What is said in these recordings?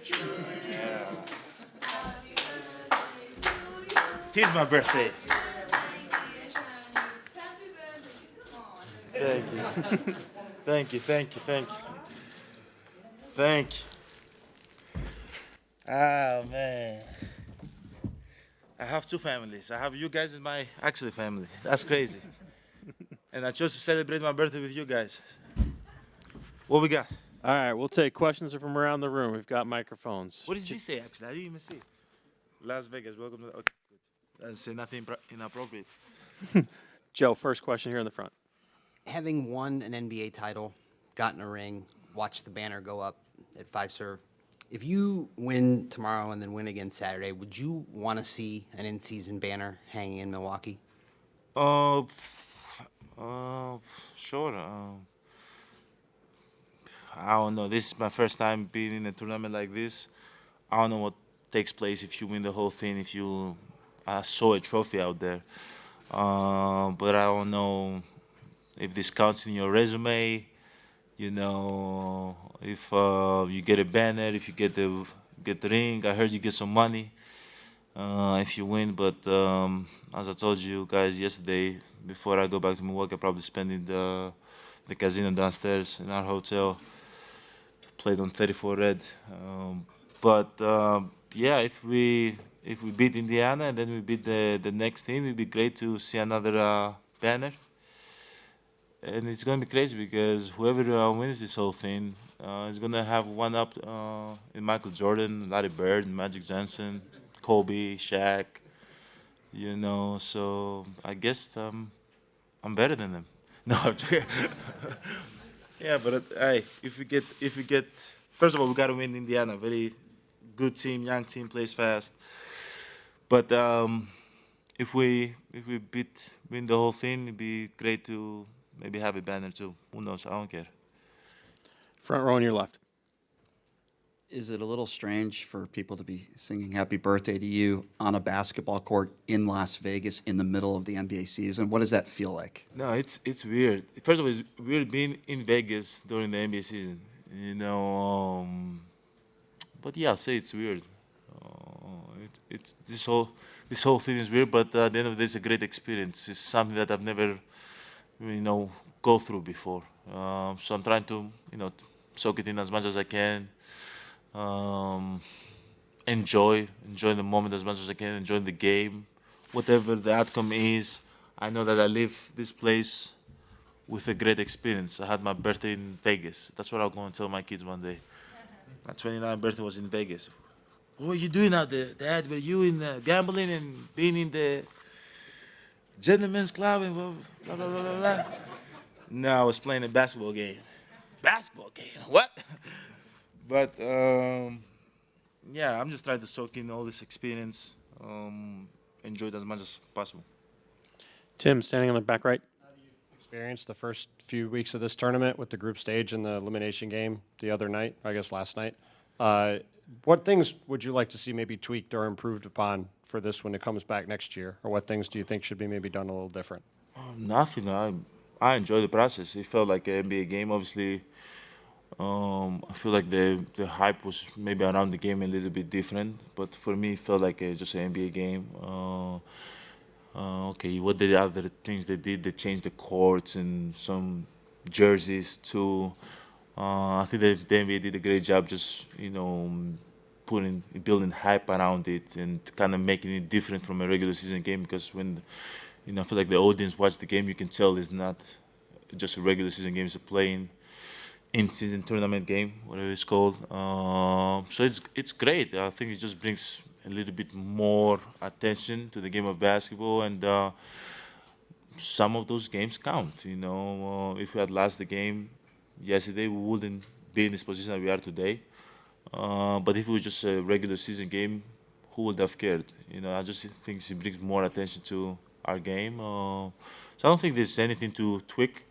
Yeah. Tis my birthday. Thank you. Thank you, thank you, thank you. Thank you. Oh, man. I have two families. I have you guys in my actual family. That's crazy. And I chose to celebrate my birthday with you guys. What we got? All right, we'll take questions from around the room. We've got microphones. What did he say, actually? I didn't even see. Las Vegas, welcome to. Okay, good. Doesn't say nothing inappropriate. Joe, first question here in the front. Having won an NBA title, gotten a ring, watched the banner go up at Fiserv, if you win tomorrow and then win again Saturday, would you want to see an in-season banner hanging in Milwaukee? Uh, sure. I don't know. This is my first time being in a tournament like this. I don't know what takes place if you win the whole thing. If you saw a trophy out there, but I don't know if this counts in your resume. You know, if you get a banner, if you get the ring. I heard you get some money if you win. But as I told you guys yesterday, before I go back to Milwaukee, I'll probably spend in the casino downstairs in our hotel. Played on 34 Red. But yeah, if we beat Indiana and then we beat the next team, it'd be great to see another banner. And it's gonna be crazy because whoever wins this whole thing is gonna have one up in Michael Jordan, Larry Bird, Magic Johnson, Kobe, Shaq. You know, so I guess I'm better than them. No, I'm joking. Yeah, but hey, if we get, first of all, we gotta win Indiana. Very good team, young team, plays fast. But if we win the whole thing, it'd be great to maybe have a banner too. Who knows? I don't care. Front row on your left. Is it a little strange for people to be singing happy birthday to you on a basketball court in Las Vegas in the middle of the NBA season? What does that feel like? No, it's weird. First of all, it's weird being in Vegas during the NBA season. You know, but yeah, I'll say it's weird. It's this whole thing is weird, but at the end of the day, it's a great experience. It's something that I've never, go through before. So I'm trying to, soak it in as much as I can. Enjoy the moment as much as I can. Enjoy the game, whatever the outcome is. I know that I leave this place with a great experience. I had my birthday in Vegas. That's what I'm going to tell my kids one day. My 29th birthday was in Vegas. What were you doing out there, Dad? Were you in gambling and being in the gentleman's club and blah, blah, blah, blah, blah? No, I was playing a basketball game. Basketball game? What? But, yeah, I'm just trying to soak in all this experience, enjoy it as much as possible. Tim, standing on the back right. Experienced the first few weeks of this tournament with the group stage and the elimination game the other night, I guess last night. What things would you like to see maybe tweaked or improved upon for this when it comes back next year? Or what things do you think should be maybe done a little different? Nothing. I enjoy the process. It felt like an NBA game. Obviously, I feel like the hype was maybe around the game a little bit different. But for me, it felt like just an NBA game. Okay, what the other things they did? They changed the courts and some jerseys too. I think the NBA did a great job just, building hype around it and kind of making it different from a regular season game because when, I feel like the audience watch the game, you can tell it's not just a regular season game, it's a playing in-season tournament game, whatever it's called. So it's great. I think it just brings a little bit more attention to the game of basketball and some of those games count. If we had lost the game yesterday, we wouldn't be in this position that we are today. But if it was just a regular season game, who would have cared? I just think it brings more attention to our game. So I don't think there's anything to tweak.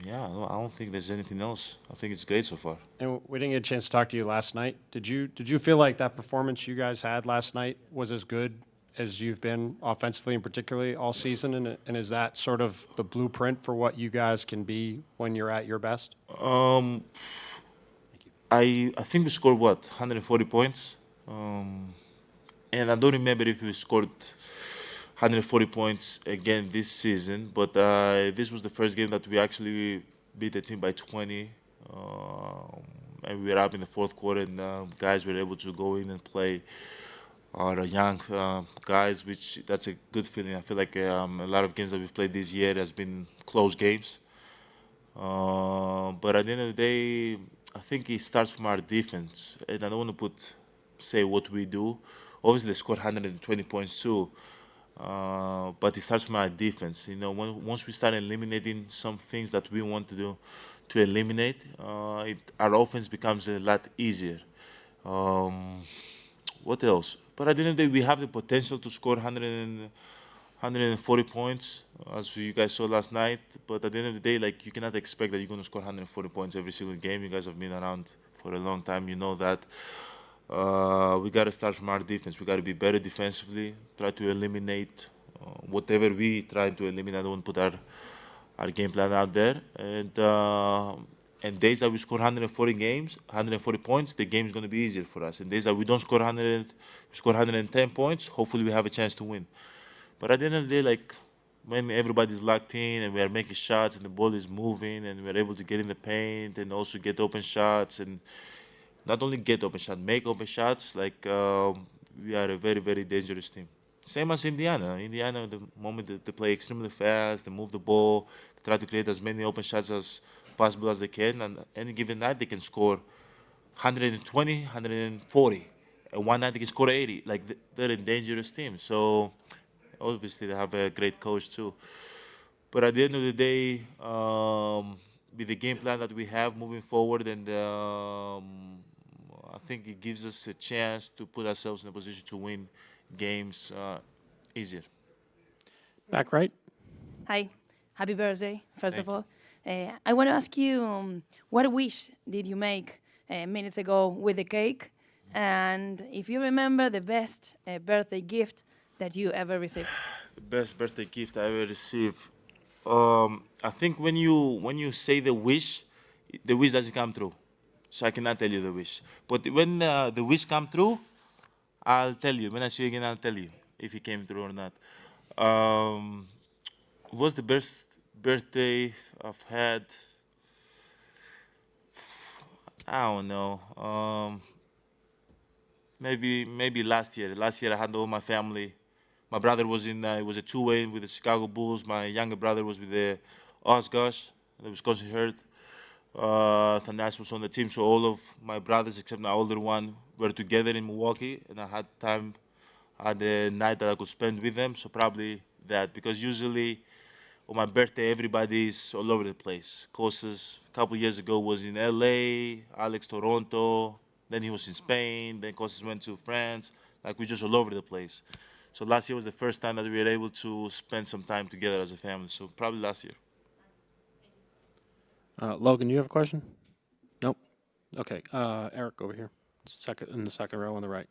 Yeah, I don't think there's anything else. I think it's great so far. And we didn't get a chance to talk to you last night. Did you feel like that performance you guys had last night was as good as you've been offensively and particularly all season? And is that sort of the blueprint for what you guys can be when you're at your best? I think we scored what 140 points, and I don't remember if we scored 140 points again this season. But this was the first game that we actually beat the team by 20, and we were up in the fourth quarter, and guys were able to go in and play. Our young guys, which that's a good feeling. I feel like a lot of games that we've played this year has been close games. But at the end of the day, I think it starts from our defense, and I don't want to say what we do. Obviously, they scored 120 points too, but it starts from our defense. You know, once we start eliminating some things that we want to do to eliminate, our offense becomes a lot easier. What else? But at the end of the day, we have the potential to score 140 points, as you guys saw last night. But at the end of the day, like, you cannot expect that you're going to score 140 points every single game. You guys have been around for a long time. You know that. We got to start from our defense. We got to be better defensively. Try to eliminate whatever we try to eliminate. I don't want to put our game plan out there. And days that we score 140 points, the game is going to be easier for us. And days that we don't score 100, we score 110 points, hopefully we have a chance to win. But at the end of the day, like, when everybody's locked in and we are making shots and the ball is moving and we're able to get in the paint and also get open shots, and not only get open shots, make open shots, like, we are a very, very dangerous team. Same as Indiana. Indiana, the moment they play extremely fast, they move the ball, they try to create as many open shots as possible as they can, and any given night they can score 120, 140, and one night they can score 80. Like, they're a dangerous team. So obviously they have a great coach too. But at the end of the day, with the game plan that we have moving forward, and I think it gives us a chance to put ourselves in a position to win games easier. Back right. Hi, happy birthday, first Thank of all. I want to ask you, what wish did you make minutes ago with the cake? And if you remember the best birthday gift that you ever received. The best birthday gift I ever received. I think when you say the wish doesn't come true. So I cannot tell you the wish. But when the wish come true, I'll tell you. When I see you again, I'll tell you if it came true or not. Was the best birthday I've had? I don't know. Maybe last year. Last year I had all my family. My brother was in. It was a two-way with the Chicago Bulls. My younger brother was with the Osgosh, the Wisconsin Herd. Thanas was on the team, so all of my brothers except my older one were together in Milwaukee, and I had a night that I could spend with them. So probably that, because usually on my birthday everybody's all over the place. Kostas a couple years ago was in LA, Alex Toronto, then he was in Spain, then Kostas went to France. Like, we're just all over the place. So last year was the first time that we were able to spend some time together as a family. So probably last year. Logan, you have a question? Nope. Okay. Eric over here, in the second row on the right.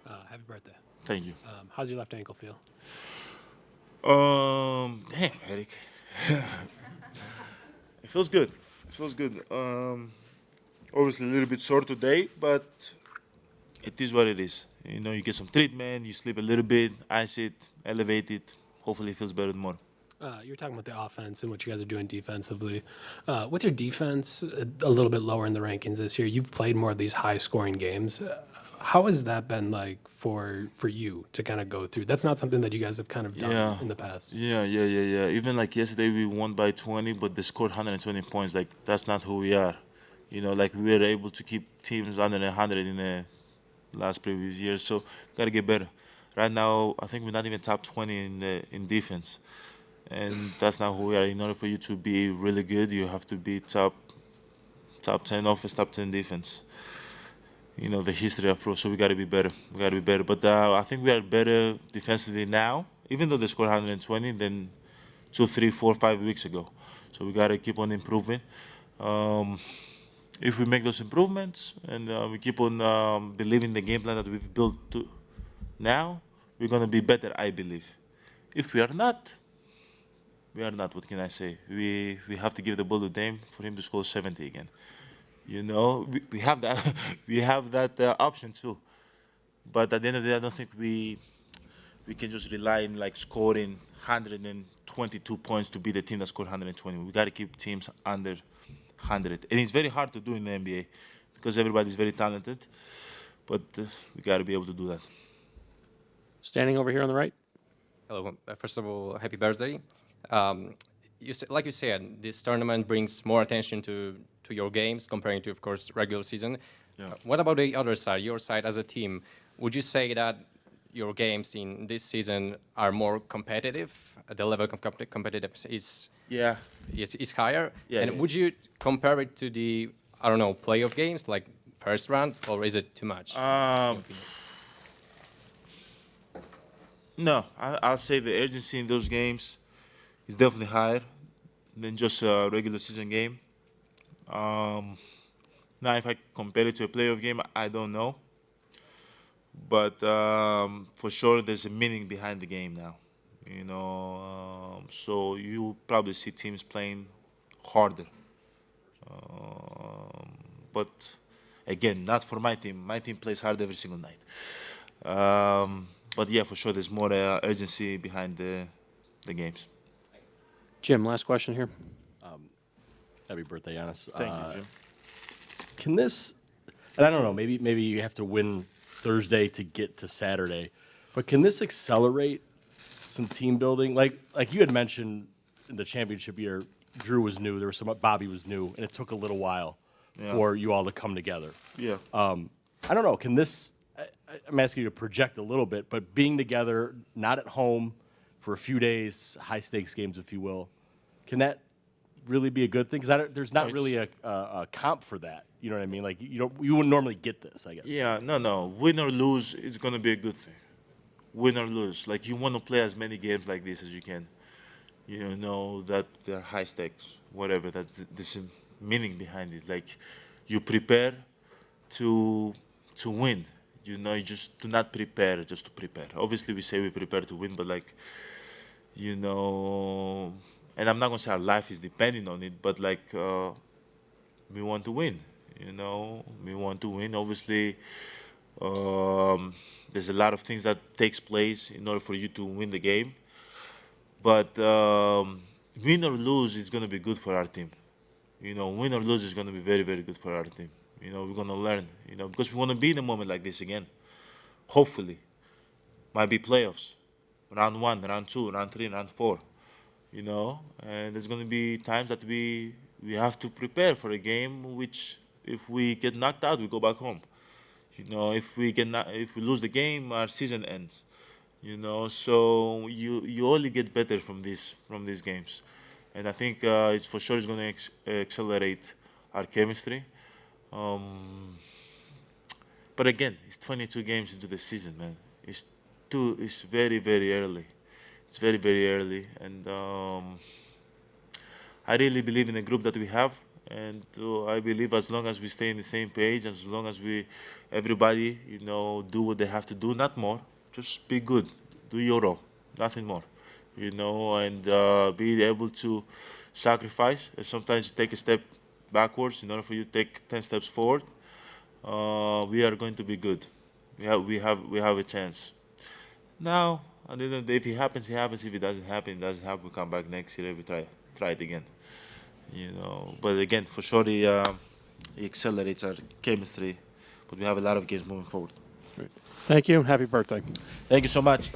Happy birthday. Thank you. How's your left ankle feel? Damn, Eric. It feels good. It feels good. Obviously a little bit sore today, but it is what it is. You know, you get some treatment, you sleep a little bit, ice it, elevate it. Hopefully it feels better tomorrow. You're talking about the offense and what you guys are doing defensively. With your defense a little bit lower in the rankings this year, you've played more of these high-scoring games. How has that been like for you to kind of go through? That's not something that you guys have kind of done in the past. Yeah. Even like yesterday, we won by 20, but they scored 120 points. Like, that's not who we are. You know, like, we were able to keep teams under 100 in the last previous years. So we got to get better. Right now, I think we're not even top 20 in defense. And that's not who we are. In order for you to be really good, you have to be top 10 offense, top 10 defense. You know, the history of pro, so we got to be better. But I think we are better defensively now, even though they scored 120, than 2, 3, 4, 5 weeks ago. So we got to keep on improving. if we make those improvements and we keep on believing the game plan that we've built to now, we're gonna be better, I believe. If we are not, we are not. What can I say? We have to give the ball to Dame for him to score 70 again. You know, we have that we have that option too. But at the end of the day, I don't think we can just rely on like scoring 122 points to be the team that scored 120. We got to keep teams under 100, and it's very hard to do in the NBA because everybody's very talented. But we got to be able to do that. Standing over here on the right. Hello. First of all, happy birthday. Like you said, this tournament brings more attention to your games comparing to, of course, regular season. Yeah. What about the other side, your side as a team? Would you say that your games in this season are more competitive? The level of competitiveness Yeah. is higher? Yeah, And yeah. would you compare it to the, I don't know, playoff games, like first round, or is it too much? No, I'll say the urgency in those games is definitely higher than just a regular season game. Now, if I compare it to a playoff game, I don't know. But for sure, there's a meaning behind the game now. You know, so you probably see teams playing harder. But again, not for my team. My team plays hard every single night. But yeah, for sure, there's more urgency behind the games. Jim, last question here. Happy birthday, Giannis. Thank you, Jim. Can this, and I don't know, maybe you have to win Thursday to get to Saturday, but can this accelerate some team building? Like you had mentioned in the championship year, Drew was new, there was some, Bobby was new, and it took a little while for you all to come together. Yeah. I don't know, can this, I'm asking you to project a little bit, but being together, not at home for a few days, high stakes games, if you will, can that really be a good thing? Because there's not really a comp for that. You know what I mean? Like you wouldn't normally get this, I guess. Yeah, no. Win or lose is gonna be a good thing. Win or lose, like you want to play as many games like this as you can. You know that they're high stakes, whatever. There's a meaning behind it. Like you prepare to win. You know, you just do not prepare just to prepare. Obviously, we say we prepare to win, but like, you know, and I'm not gonna say our life is depending on it, but like, we want to win. You know, we want to win. Obviously, there's a lot of things that takes place in order for you to win the game. But win or lose is gonna be good for our team. You know, win or lose is gonna be very, very good for our team. You know, we're gonna learn. You know, because we want to be in a moment like this again. Hopefully, might be playoffs, round 1, round 2, round 3, round 4. You know, and there's gonna be times that we have to prepare for a game which, if we get knocked out, we go back home. You know, if we lose the game, our season ends. You know, so you only get better from these games, and I think it's for sure it's going to accelerate our chemistry. But again, it's 22 games into the season, man. It's very, very early. It's very, very early, and I really believe in the group that we have, and I believe as long as we stay on the same page, as long as everybody, you know, do what they have to do, not more, just be good, do your role, nothing more, you know, and be able to sacrifice, and sometimes take a step backwards in order for you to take 10 steps forward. We are going to be good. We have a chance. Now, at the end of the day, if it happens, it happens. If it doesn't happen, it doesn't happen. We come back next year, we try it again. You know, but again, for sure, it accelerates our chemistry. But we have a lot of games moving forward. Thank you. Happy birthday. Thank you so much.